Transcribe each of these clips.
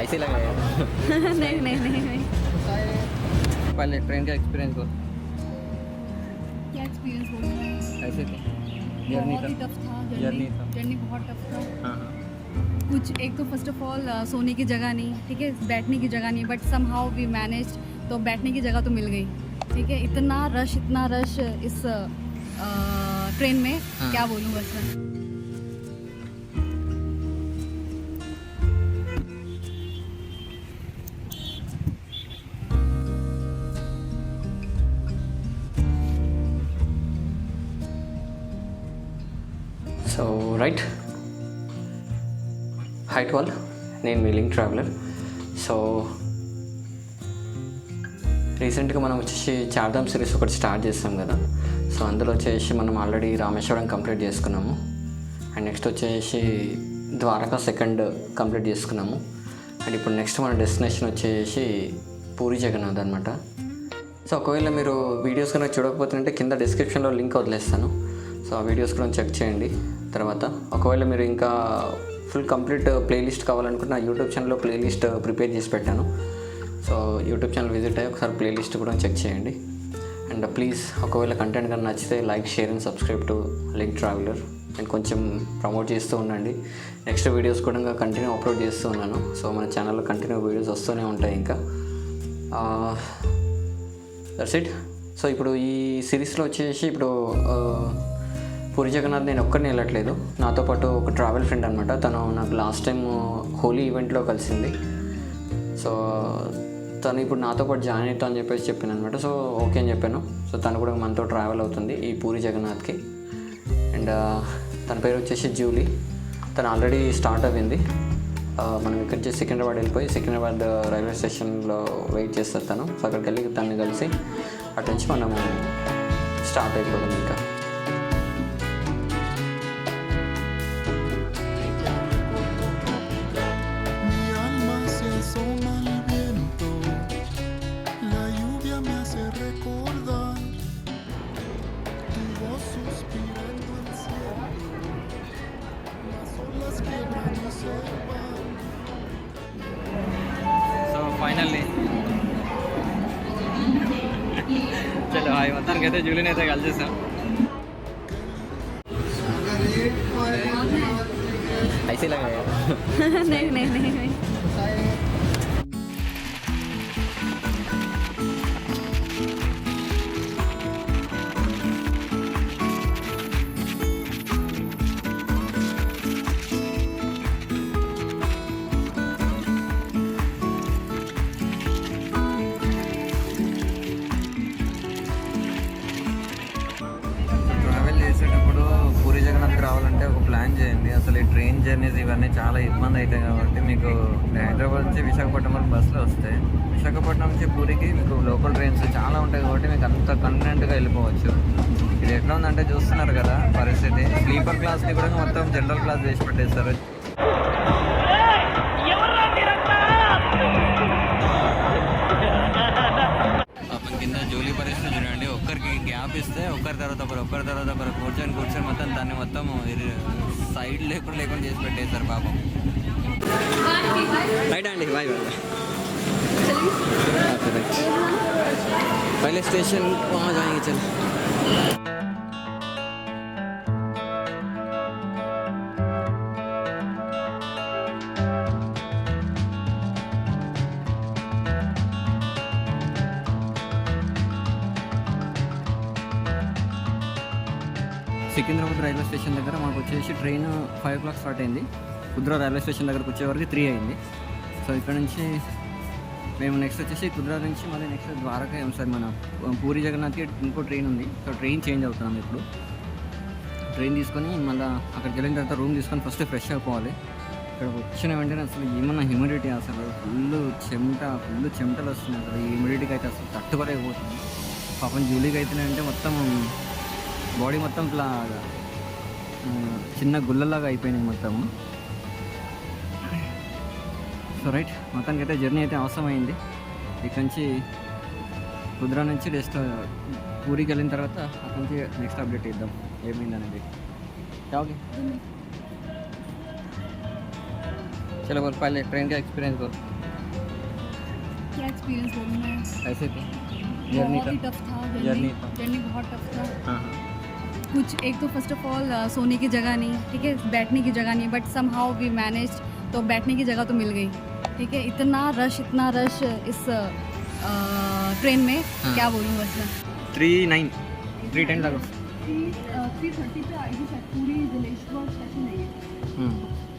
ऐसे लगाया नहीं नहीं नहीं नहीं पहले ट्रेन का एक्सपीरियंस को क्या एक्सपीरियंस बोल रहे हैं? ऐसे थे जर्नी बहुत ही था टफ था जर्नी था जर्नी बहुत टफ था। हाँ हाँ कुछ एक तो फर्स्ट ऑफ ऑल सोने की जगह नहीं, ठीक है, बैठने की जगह नहीं, but somehow we manage, तो बैठने की जगह तो मिल गई, ठीक है। इतना रश इस ट्रेन में, हाँ। क्या बोलूँ बस मैं। So right high to all, నేను మీ లింక్ ట్రావెలర్. సో రీసెంట్గా మనం వచ్చేసి చార్ధామ్ సిరీస్ ఒకటి స్టార్ట్ చేస్తాం కదా. సో అందులో వచ్చేసి మనం ఆల్రెడీ రామేశ్వరం కంప్లీట్ చేసుకున్నాము, అండ్ నెక్స్ట్ వచ్చేసి ద్వారకా సెకండ్ కంప్లీట్ చేసుకున్నాము, అండ్ ఇప్పుడు నెక్స్ట్ మన డెస్టినేషన్ వచ్చేసి పూరి జగన్నాథ్ అనమాట. సో ఒకవేళ మీరు వీడియోస్ కనుక చూడకపోతుంటే కింద డిస్క్రిప్షన్లో లింక్ వదిలేస్తాను. సో ఆ వీడియోస్ కూడా చెక్ చేయండి. తర్వాత ఒకవేళ మీరు ఇంకా ఫుల్ కంప్లీట్ ప్లేలిస్ట్ కావాలనుకుంటే నా యూట్యూబ్ ఛానల్లో ప్లేలిస్ట్ ప్రిపేర్ చేసి పెట్టాను. సో యూట్యూబ్ ఛానల్ విజిట్ అయ్యి ఒకసారి ప్లేలిస్ట్ కూడా చెక్ చేయండి. అండ్ ప్లీజ్ ఒకవేళ కంటెంట్ కానీ నచ్చితే like, share and subscribe to link traveller. And కొంచెం ప్రమోట్ చేస్తూ ఉండండి. నెక్స్ట్ వీడియోస్ కూడా కంటిన్యూ అప్లోడ్ చేస్తూ ఉన్నాను. సో మన ఛానల్లో కంటిన్యూ వీడియోస్ వస్తూనే ఉంటాయి ఇంకా. That's it. సో ఇప్పుడు ఈ సిరీస్లో వచ్చేసి ఇప్పుడు పూరి జగన్నాథ్ నేను ఒక్కరిని వెళ్ళట్లేదు, నాతో పాటు ఒక ట్రావెల్ ఫ్రెండ్ అనమాట. తను నాకు లాస్ట్ టైం హోలీ ఈవెంట్లో కలిసింది. సో తను ఇప్పుడు నాతో పాటు జాయిన్ అవుతా అని చెప్పేసి చెప్పాను అనమాట. సో ఓకే అని చెప్పాను. సో తను కూడా మనతో ట్రావెల్ అవుతుంది ఈ పూరి జగన్నాథ్కి. అండ్ తన పేరు వచ్చేసి జూలీ. తను ఆల్రెడీ స్టార్ట్ అయింది. మనం ఇక్కడ నుంచి సికింద్రాబాద్ వెళ్ళిపోయి సికింద్రాబాద్ రైల్వే స్టేషన్లో వెయిట్ చేస్తారు తను. సో అక్కడికి వెళ్ళి తనని కలిసి అటు నుంచి మనము స్టార్ట్ అయిపోతాం ఇంకా. సో ఫైనల్లీ చలో హాయ్, మొత్తానికి అయితే జూలీని అయితే కలిసేసాం. ऐसे लगाया नहीं नहीं नहीं नहीं ట్రావెల్ చేసేటప్పుడు పూరి జగన్నాథ్కి రావాలంటే ఒక ప్లాన్ చేయండి. అసలు ఈ ట్రైన్ జర్నీస్ ఇవన్నీ చాలా ఇబ్బంది అవుతాయి కాబట్టి మీకు హైదరాబాద్ నుంచి విశాఖపట్నం వరకు బస్సులో వస్తాయి. విశాఖపట్నం నుంచి పూరికి మీకు లోకల్ ట్రైన్స్ చాలా ఉంటాయి కాబట్టి మీకు అంత కన్వీనియంట్గా వెళ్ళిపోవచ్చు. ఇది ఎట్లా ఉందంటే చూస్తున్నారు కదా పరిస్థితి. స్లీపర్ క్లాస్ని కూడా మొత్తం జనరల్ క్లాస్ వేసి పెట్టేస్తారు. పాపం కింద జూలీ పరిస్థితి చూడండి. ఒక్కరికి గ్యాప్ ఇస్తే ఒక్కరి తర్వాత ఒకరు కూర్చొని మొత్తం దాన్ని మొత్తం సైడ్ లేకుండా చేసి పెట్టేస్తారు పాపం. రైట్ అండి, బాయ్ బాయ్. पहले स्टेशन वहाँ जाएंगे चल. సికింద్రాబాద్ రైల్వే స్టేషన్ దగ్గర మాకు వచ్చేసి ట్రైన్ 5 o'clock స్టార్ట్ అయింది. కుద్రా రైల్వే స్టేషన్ దగ్గరకు వచ్చేవరకు 3 అయింది. సో ఇక్కడ నుంచి మేము నెక్స్ట్ వచ్చేసి కుద్రా నుంచి మళ్ళీ నెక్స్ట్ ద్వారకా సార్ మన పూరి జగన్నాథ్కి ఇంకో ట్రైన్ ఉంది. సో ట్రైన్ చేంజ్ అవుతున్నాం ఇప్పుడు. ట్రైన్ తీసుకొని మళ్ళీ అక్కడికి వెళ్ళిన తర్వాత రూమ్ తీసుకొని ఫస్ట్ ఫ్రెష్ అయిపోవాలి. ఇక్కడ వచ్చిన వెంటనే అసలు ఏమన్నా హ్యూమిడిటీ, అసలు ఫుల్ చెమటలు వస్తున్నాయి. అసలు ఈ హ్యూమిడిటీకి అయితే అసలు తట్టుకోలేకపోతుంది. పాపం జూలీకి అయితేనంటే మొత్తం బాడీ మొత్తం ఇట్లా చిన్న గుల్లలాగా అయిపోయినాయి మొత్తము. సో రైట్, మొత్తానికి అయితే జర్నీ అయితే అవసరమైంది. ఇక్కడ నుంచి కుద్రా నుంచి నెక్స్ట్ పూరికి వెళ్ళిన తర్వాత అక్కడి నుంచి నెక్స్ట్ అప్డేట్ ఇద్దాం ఏమైంది అనేది. ఓకే. चलो बोल पहले ट्रेन का एक्सपीरियंस बोल क्या एक्सपीरियंस बोलूँ मैं, ऐसे थे जर्नी बहुत का ही टफ था जर्नी जर्नी बहुत टफ था। हाँ हाँ कुछ एक तो फर्स्ट ऑफ ऑल सोने की जगह नहीं, ठीक है, बैठने की जगह नहीं, but somehow we manage, तो बैठने की जगह तो मिल गई, ठीक है। इतना रश इस ट्रेन में, हाँ। क्या बोलूँ बस मैं। 3:09 3:10 लगो 3:30 पे आएगी शायद, पूरी जलेश्वर स्टेशन है ये,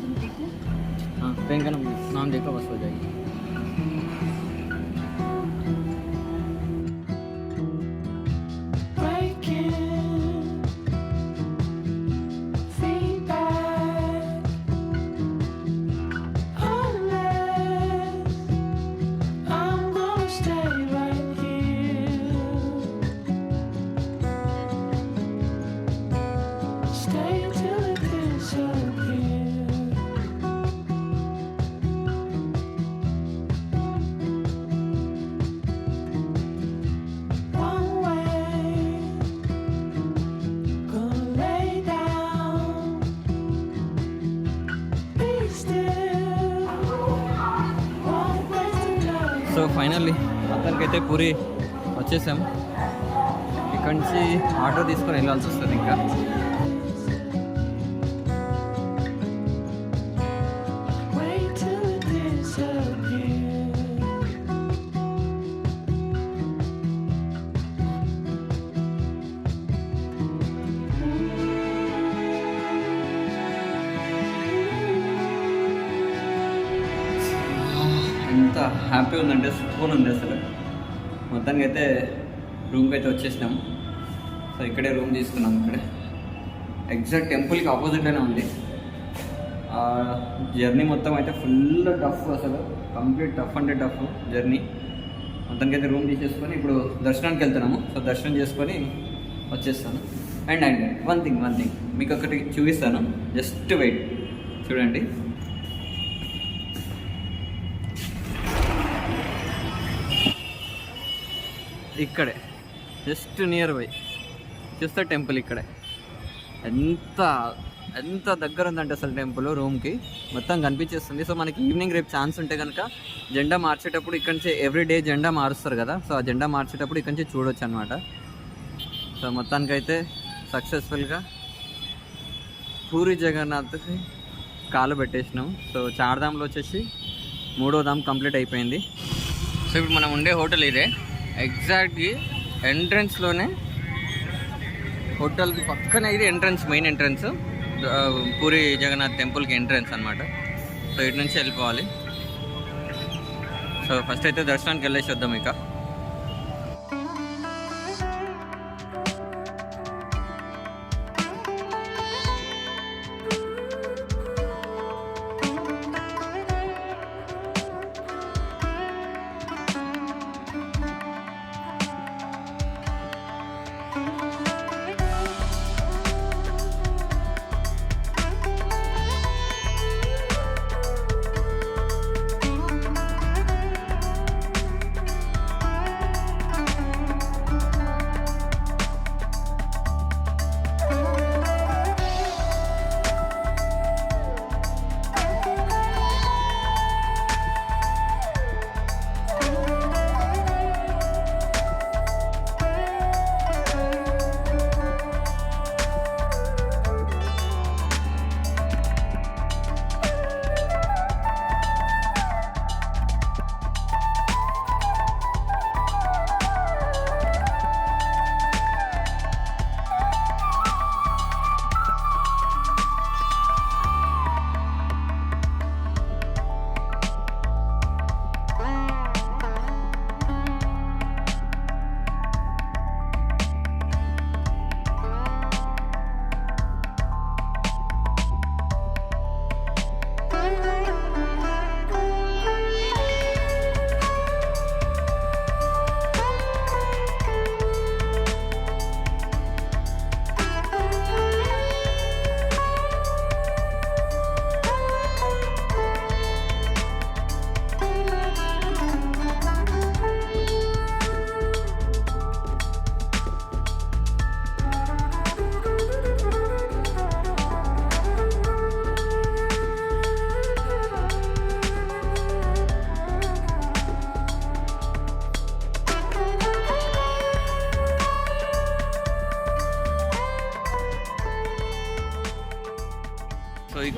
तुम देखो। हाँ ट्रेन का नाम देखो बस हो जाएगी। సో ఫైనల్లీ మొత్తానికైతే పూరి వచ్చేసాం. ఇక్కడి నుంచి ఆటో తీసుకొని వెళ్ళాల్సి వస్తుంది ఇంకా. ఎంత హ్యాపీ ఉందంటే సూపర్ ఉంది అసలు. మొత్తానికి అయితే రూమ్కి అయితే వచ్చేసినాము. సో ఇక్కడే రూమ్ తీసుకున్నాము. ఇక్కడే ఎగ్జాక్ట్ టెంపుల్కి ఆపోజిట్లోనే ఉంది. జర్నీ మొత్తం అయితే ఫుల్ టఫ్, అసలు కంప్లీట్ టఫ్ అంటే టఫ్ జర్నీ. మొత్తానికి అయితే రూమ్ తీసేసుకొని ఇప్పుడు దర్శనానికి వెళ్తున్నాము. సో దర్శనం చేసుకొని వచ్చేస్తాను. అండ్ వన్ థింగ్ మీకు ఒకటి చూపిస్తాను, జస్ట్ వెయిట్ చూడండి. ఇక్కడే జస్ట్ నియర్ బై చూస్తే టెంపుల్ ఇక్కడే. ఎంత దగ్గర ఉందంటే అసలు టెంపుల్ రూమ్కి మొత్తం కనిపించేస్తుంది. సో మనకి ఈవినింగ్ రేపు ఛాన్స్ ఉంటే కనుక జెండా మార్చేటప్పుడు ఇక్కడి నుంచి ఎవ్రీడే జెండా మారుస్తారు కదా, సో ఆ జెండా మార్చేటప్పుడు ఇక్కడి నుంచి చూడొచ్చు అనమాట. సో మొత్తానికైతే సక్సెస్ఫుల్గా పూరి జగన్నాథ్కి కాలు పెట్టేసినాం. సో చార్ధామ్లో వచ్చేసి 3వ ధామ్ కంప్లీట్ అయిపోయింది. సో ఇప్పుడు మనం ఉండే హోటల్ ఇదే, ఎగ్జాక్ట్లీ ఎంట్రన్స్లోనే, హోటల్కి పక్కన ఇది entrance, main entrance Puri Jagannath టెంపుల్కి ఎంట్రన్స్ అనమాట. సో ఇటు నుంచి వెళ్ళిపోవాలి. సో ఫస్ట్ అయితే దర్శనానికి వెళ్ళేసి వద్దాం ఇక.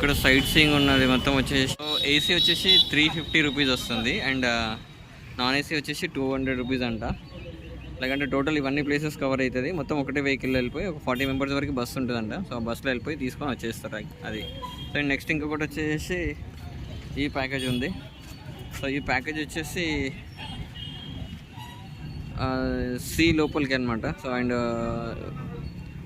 ఇక్కడ సైట్ సీయింగ్ ఉన్నది మొత్తం వచ్చేసి ఏసీ వచ్చేసి 350 రూపీస్ వస్తుంది అండ్ నాన్ ఏసీ వచ్చేసి 200 రూపీస్ అంట. లేకంటే టోటల్ ఇవన్నీ ప్లేసెస్ కవర్ అవుతుంది. మొత్తం ఒకటే వెహికల్ వెళ్ళిపోయి ఒక 40 మెంబర్స్ వరకు బస్సు ఉంటుందంట. సో ఆ బస్సులో వెళ్ళిపోయి తీసుకొని వచ్చేస్తారు అది. సో నెక్స్ట్ ఇంకొకటి వచ్చేసి ఈ ప్యాకేజ్ ఉంది. సో ఈ ప్యాకేజ్ వచ్చేసి సీ లోపలికి అనమాట. సో అండ్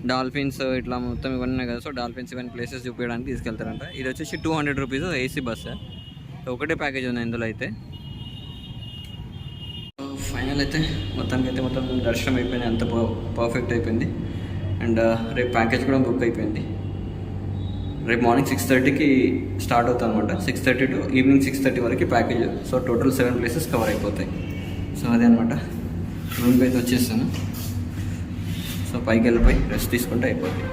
డాల్ఫిన్స్ ఇట్లా మొత్తం ఇవన్నీ ఉన్నాయి కదా. సో డాల్ఫిన్స్ ఇవన్నీ ప్లేసెస్ చూపించడానికి తీసుకెళ్తారంట. ఇది వచ్చేసి 200 రూపీస్ ఏసీ బస్సు. ఒకటే ప్యాకేజ్ ఉంది ఇందులో అయితే. ఫైనల్ అయితే మొత్తం దర్శనం అయిపోయింది, అంత పర్ఫెక్ట్ అయిపోయింది. అండ్ రేపు ప్యాకేజ్ కూడా బుక్ అయిపోయింది. రేపు మార్నింగ్ 6:30కి స్టార్ట్ అవుతుంది అనమాట. 6:30 టు ఈవినింగ్ 6:30 వరకు package. So total 7 places cover అయిపోతాయి. సో అదే అనమాట. రూమ్కి అయితే వచ్చేస్తాను. సో పైకి వెళ్ళిపోయి రెస్ట్ తీసుకుంటే అయిపోతుంది.